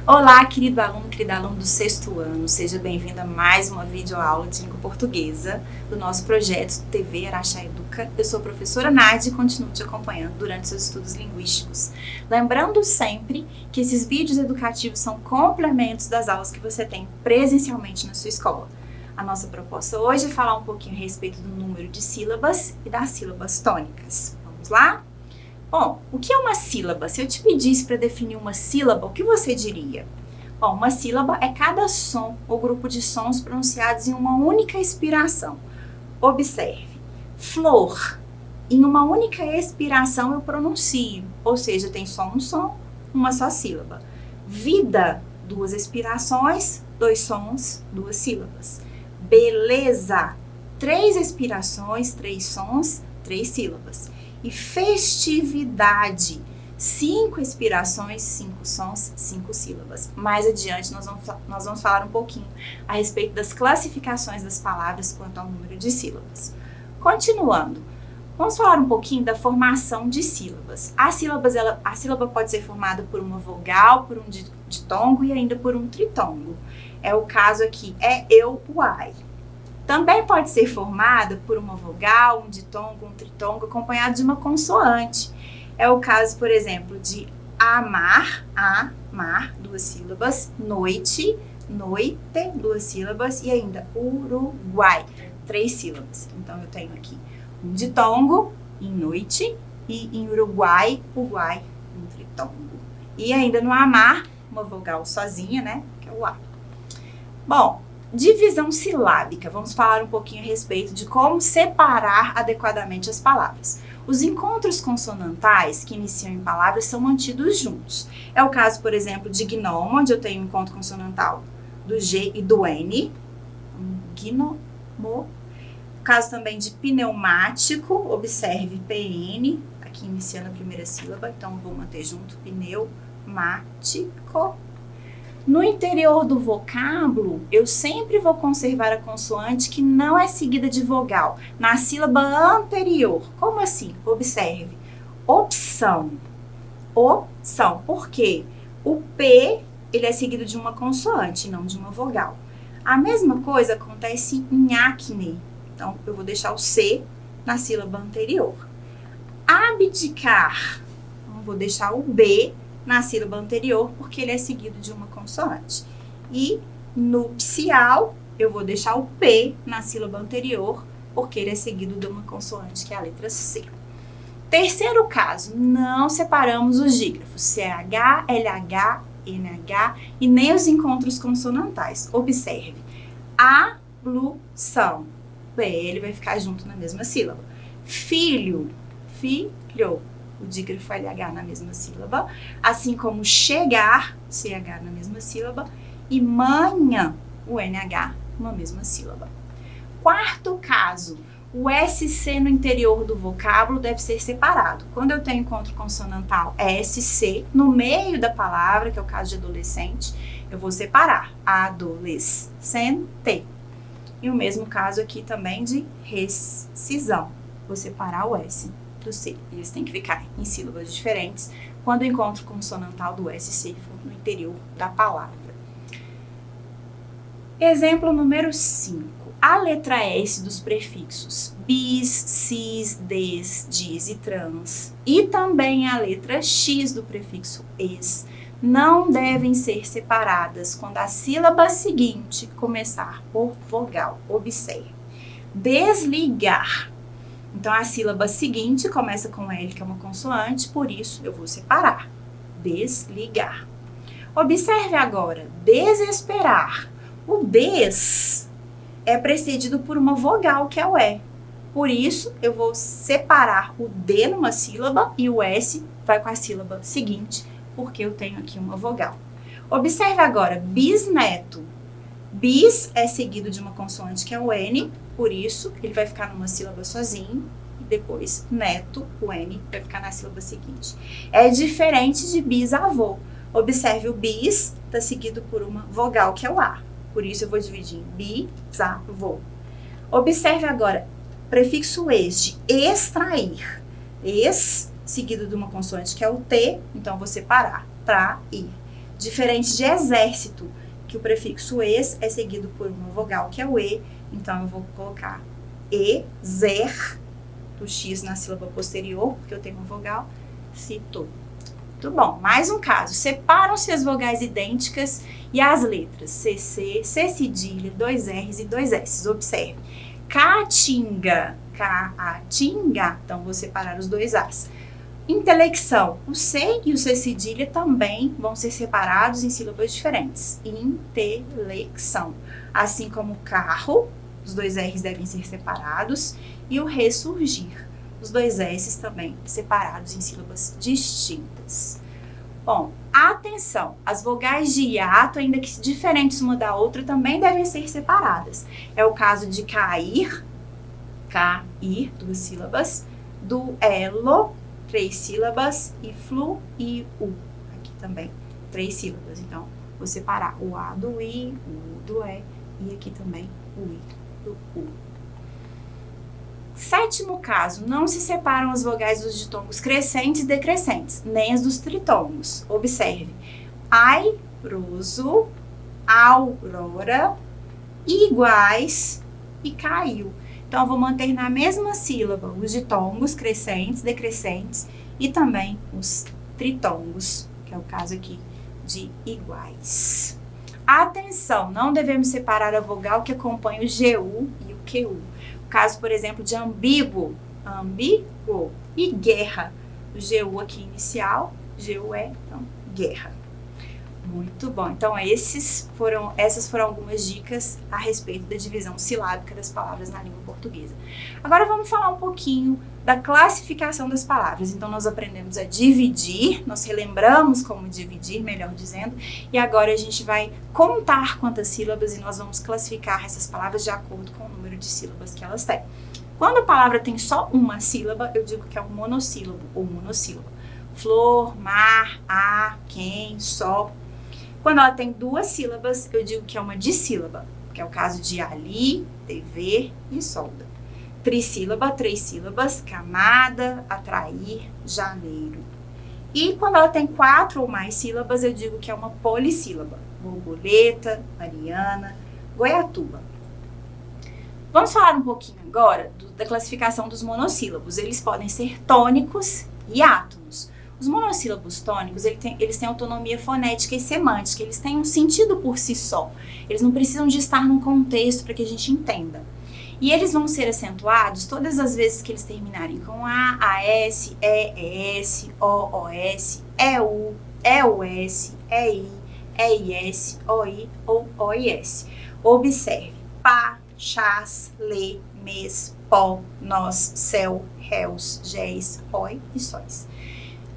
Olá, querido aluno, querida aluna do sexto ano, seja bem-vindo a mais uma videoaula de língua portuguesa do nosso projeto TV Araxá Educa. Eu sou a professora Nádia e continuo te acompanhando durante seus estudos linguísticos. Lembrando sempre que esses vídeos educativos são complementos das aulas que você tem presencialmente na sua escola. A nossa proposta hoje é falar um pouquinho a respeito do número de sílabas e das sílabas tônicas. Vamos lá? Bom, o que é uma sílaba? Se eu te pedisse para definir uma sílaba, o que você diria? Bom, uma sílaba é cada som ou grupo de sons pronunciados em uma única expiração. Observe, flor, em uma única expiração eu pronuncio, ou seja, tem só um som, uma só sílaba. Vida, duas expirações, dois sons, duas sílabas. Beleza, três expirações, três sons, três sílabas. E festividade, 5 expirações, 5 sons, 5 sílabas. Mais adiante nós vamos falar um pouquinho a respeito das classificações das palavras quanto ao número de sílabas. Continuando, vamos falar um pouquinho da formação de sílabas. A sílaba pode ser formada por uma vogal, por um ditongo e ainda por um tritongo. É o caso aqui, é eu, uai. Também pode ser formada por uma vogal, um ditongo, um tritongo, acompanhado de uma consoante. É o caso, por exemplo, de amar, amar, duas sílabas, noite, noite, duas sílabas, e ainda Uruguai, 3 sílabas. Então, eu tenho aqui um ditongo em noite e em Uruguai, uruguai, um tritongo. E ainda no amar, uma vogal sozinha, né, que é o A. Bom, divisão silábica. Vamos falar um pouquinho a respeito de como separar adequadamente as palavras. Os encontros consonantais que iniciam em palavras são mantidos juntos. É o caso, por exemplo, de gnomo, onde eu tenho um encontro consonantal do G e do N. Gnomo. O caso também de pneumático, observe PN, aqui iniciando a primeira sílaba, então vou manter junto, pneumático. No interior do vocábulo, eu sempre vou conservar a consoante que não é seguida de vogal, na sílaba anterior. Como assim? Observe. Opção. Opção. Por quê? O P, ele é seguido de uma consoante, não de uma vogal. A mesma coisa acontece em acne. Então, eu vou deixar o C na sílaba anterior. Abdicar. Então, vou deixar o B na sílaba anterior, porque ele é seguido de uma consoante. E nupcial, eu vou deixar o P na sílaba anterior, porque ele é seguido de uma consoante, que é a letra C. Terceiro caso, não separamos os dígrafos, CH, LH, NH, e nem os encontros consonantais. Observe, ablução, P, ele vai ficar junto na mesma sílaba. Filho, filho, o dígrafo LH na mesma sílaba, assim como chegar, CH na mesma sílaba, e manhã, o NH, uma mesma sílaba. Quarto caso, o SC no interior do vocábulo deve ser separado. Quando eu tenho encontro consonantal SC, no meio da palavra, que é o caso de adolescente, eu vou separar adolescente. E o mesmo caso aqui também de rescisão, vou separar o S do C. Eles têm que ficar em sílabas diferentes quando o encontro consonantal do SC for no interior da palavra. Exemplo número 5. A letra S dos prefixos bis, cis, des, dis e trans e também a letra X do prefixo es não devem ser separadas quando a sílaba seguinte começar por vogal. Observe. Desligar. Então, a sílaba seguinte começa com L, que é uma consoante, por isso eu vou separar. Desligar. Observe agora, desesperar. O des é precedido por uma vogal, que é o E. Por isso, eu vou separar o D numa sílaba e o S vai com a sílaba seguinte, porque eu tenho aqui uma vogal. Observe agora, bisneto. Bis é seguido de uma consoante, que é o N, por isso ele vai ficar numa sílaba sozinho, e depois neto, o N, vai ficar na sílaba seguinte. É diferente de bisavô. Observe, o bis está seguido por uma vogal, que é o A. Por isso eu vou dividir em bisavô. Observe agora, prefixo ex, de extrair. Ex, seguido de uma consoante, que é o T, então eu vou separar. Trair. Diferente de exército, que o prefixo es é seguido por uma vogal, que é o e. Então, eu vou colocar exer, do x na sílaba posterior, porque eu tenho uma vogal, citou. Muito bom. Mais um caso. Separam-se as vogais idênticas e as letras CC, C cedilha, 2 R's e 2 S's. Observe. Caatinga, caatinga. Então, vou separar os 2 A's. Intelecção. O C e o C cedilha também vão ser separados em sílabas diferentes. Intelecção. Assim como carro, os 2 R's devem ser separados. E o ressurgir. Os 2 S's também separados em sílabas distintas. Bom, atenção, as vogais de hiato, ainda que diferentes uma da outra, também devem ser separadas. É o caso de cair, 2 sílabas, do elo, 3 sílabas, e flu e u, aqui também, 3 sílabas. Então, vou separar o a do i, o u do e, e aqui também o i do u. Sétimo caso, não se separam as vogais dos ditongos crescentes e decrescentes, nem as dos tritongos. Observe, airoso, aurora, iguais e caiu. Então, eu vou manter na mesma sílaba os ditongos crescentes, decrescentes e também os tritongos, que é o caso aqui de iguais. Atenção, não devemos separar a vogal que acompanha o GU e o QU. Caso, por exemplo, de ambíguo, ambíguo, e guerra. O GU aqui inicial, GU é, então, guerra. Muito bom. Então, essas foram algumas dicas a respeito da divisão silábica das palavras na língua portuguesa. Agora, vamos falar um pouquinho da classificação das palavras. Então, nós aprendemos a dividir, nós relembramos como dividir, melhor dizendo, e agora a gente vai contar quantas sílabas e nós vamos classificar essas palavras de acordo com o número de sílabas que elas têm. Quando a palavra tem só uma sílaba, eu digo que é um monossílabo ou monossílaba. Flor, mar, ar, quem, sol. Quando ela tem 2 sílabas, eu digo que é uma dissílaba, que é o caso de ali, TV e solda. Trissílaba, 3 sílabas, camada, atrair, janeiro. E quando ela tem 4 ou mais sílabas, eu digo que é uma polissílaba. Borboleta, Mariana, Goiatuba. Vamos falar um pouquinho agora da classificação dos monossílabos. Eles podem ser tônicos e átonos. Os monossílabos tônicos, eles têm autonomia fonética e semântica, eles têm um sentido por si só. Eles não precisam de estar num contexto para que a gente entenda. E eles vão ser acentuados todas as vezes que eles terminarem com A, AS, ES, OOS, EU, EUS, EI, EIS, OI ou OIS. Observe, pá, chás, lê, mês, pó, nós, céu, réus, géis, rói e sóis.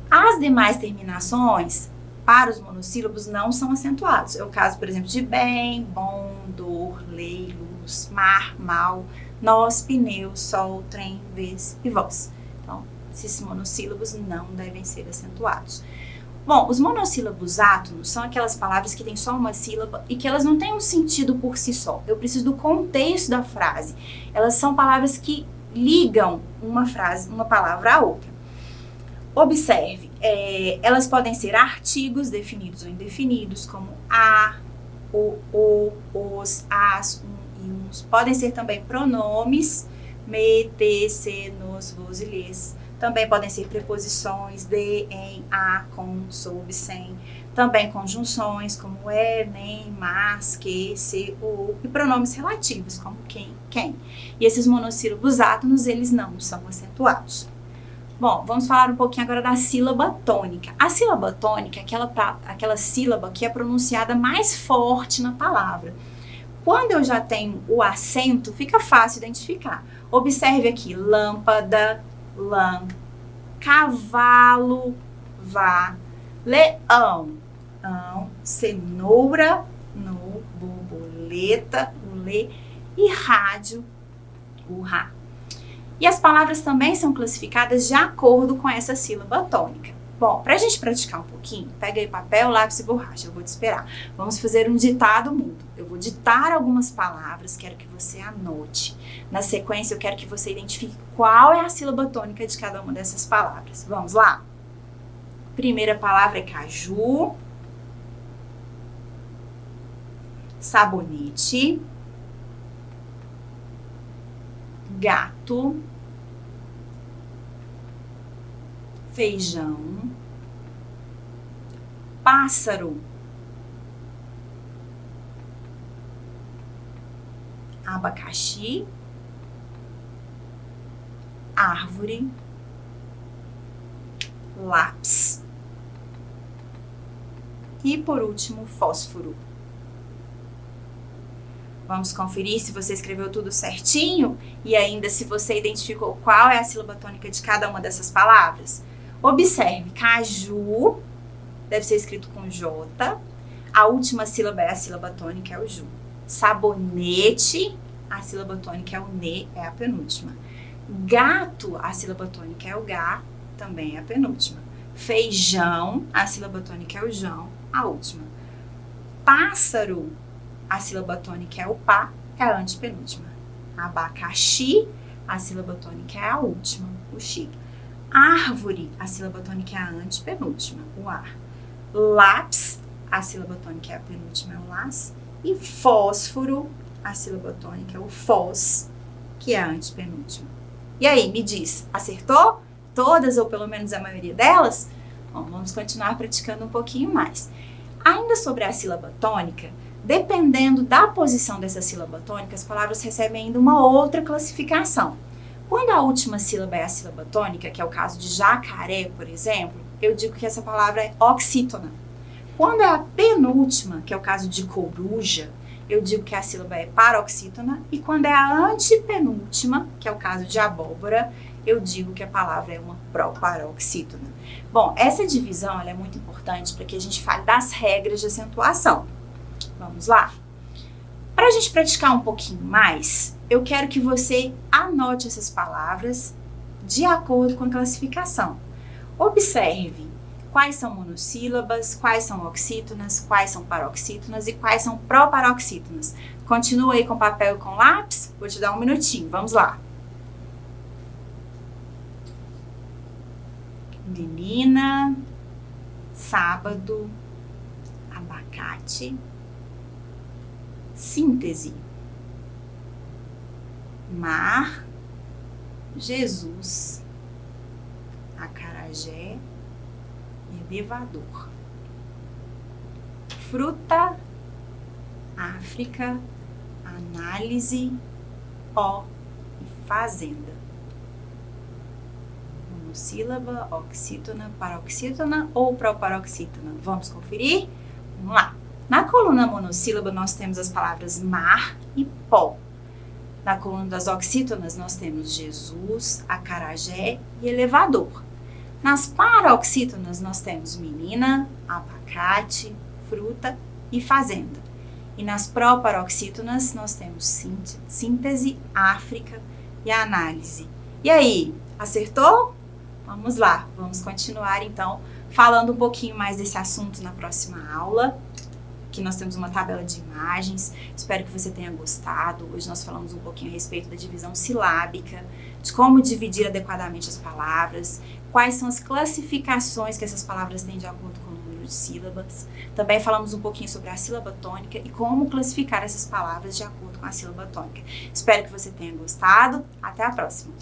As demais terminações para os monossílabos não são acentuados. É o caso, por exemplo, de bem, bom, dor, lei, luz, mar, mal, nós, pneu, sol, trem, vez e voz. Então, esses monossílabos não devem ser acentuados. Bom, os monossílabos átonos são aquelas palavras que têm só uma sílaba e que elas não têm um sentido por si só. Eu preciso do contexto da frase. Elas são palavras que ligam uma palavra à outra. Observe, elas podem ser artigos definidos ou indefinidos, como a, o, os, as, um e uns. Podem ser também pronomes, me, te, se, nos, vos e lhes. Também podem ser preposições de, em, a, com, sob, sem. Também conjunções, como nem, mas, que, se, o. E pronomes relativos, como quem. E esses monossílabos átonos, eles não são acentuados. Bom, vamos falar um pouquinho agora da sílaba tônica. A sílaba tônica é aquela sílaba que é pronunciada mais forte na palavra. Quando eu já tenho o acento, fica fácil identificar. Observe aqui, lâmpada, lã, cavalo, vá, leão, cenoura, no, borboleta, o lê, e rádio, o rá. E as palavras também são classificadas de acordo com essa sílaba tônica. Bom, para a gente praticar um pouquinho, pega aí papel, lápis e borracha, eu vou te esperar. Vamos fazer um ditado mudo. Eu vou ditar algumas palavras, quero que você anote. Na sequência, eu quero que você identifique qual é a sílaba tônica de cada uma dessas palavras. Vamos lá? Primeira palavra é caju, sabonete, gato, feijão, pássaro, abacaxi, árvore, lápis e, por último, fósforo. Vamos conferir se você escreveu tudo certinho e ainda se você identificou qual é a sílaba tônica de cada uma dessas palavras. Observe, caju deve ser escrito com J, a última sílaba é a sílaba tônica, é o Ju. Sabonete, a sílaba tônica é o NE, é a penúltima. Gato, a sílaba tônica é o Gá, também é a penúltima. Feijão, a sílaba tônica é o Jão, a última. Pássaro, a sílaba tônica é o Pá, é a antepenúltima. Abacaxi, a sílaba tônica é a última, o Xi. Árvore, a sílaba tônica é a antepenúltima, o Ar. Lápis, a sílaba tônica é a penúltima, é o Las. E fósforo, a sílaba tônica é o Fós, que é a antepenúltima. E aí, me diz, acertou? Todas ou pelo menos a maioria delas? Bom, vamos continuar praticando um pouquinho mais. Ainda sobre a sílaba tônica, dependendo da posição dessa sílaba tônica, as palavras recebem ainda uma outra classificação. Quando a última sílaba é a sílaba tônica, que é o caso de jacaré, por exemplo, eu digo que essa palavra é oxítona. Quando é a penúltima, que é o caso de coruja, eu digo que a sílaba é paroxítona. E quando é a antepenúltima, que é o caso de abóbora, eu digo que a palavra é uma proparoxítona. Bom, essa divisão ela é muito importante para que a gente fale das regras de acentuação. Vamos lá? Para a gente praticar um pouquinho mais, eu quero que você anote essas palavras de acordo com a classificação. Observe quais são monossílabas, quais são oxítonas, quais são paroxítonas e quais são proparoxítonas. Continua aí com papel e com lápis? Vou te dar um minutinho, vamos lá. Menina, sábado, abacate, síntese, mar, Jesus, acarajé, elevador, fruta, África, análise, ó e fazenda. Monossílaba, oxítona, paroxítona ou proparoxítona? Vamos conferir? Vamos lá. Na coluna monossílaba nós temos as palavras mar e pó. Na coluna das oxítonas nós temos Jesus, acarajé e elevador. Nas paroxítonas nós temos menina, abacate, fruta e fazenda. E nas proparoxítonas nós temos síntese, África e análise. E aí, acertou? Vamos lá, vamos continuar então falando um pouquinho mais desse assunto na próxima aula. Aqui nós temos uma tabela de imagens, espero que você tenha gostado. Hoje nós falamos um pouquinho a respeito da divisão silábica, de como dividir adequadamente as palavras, quais são as classificações que essas palavras têm de acordo com o número de sílabas. Também falamos um pouquinho sobre a sílaba tônica e como classificar essas palavras de acordo com a sílaba tônica. Espero que você tenha gostado. Até a próxima!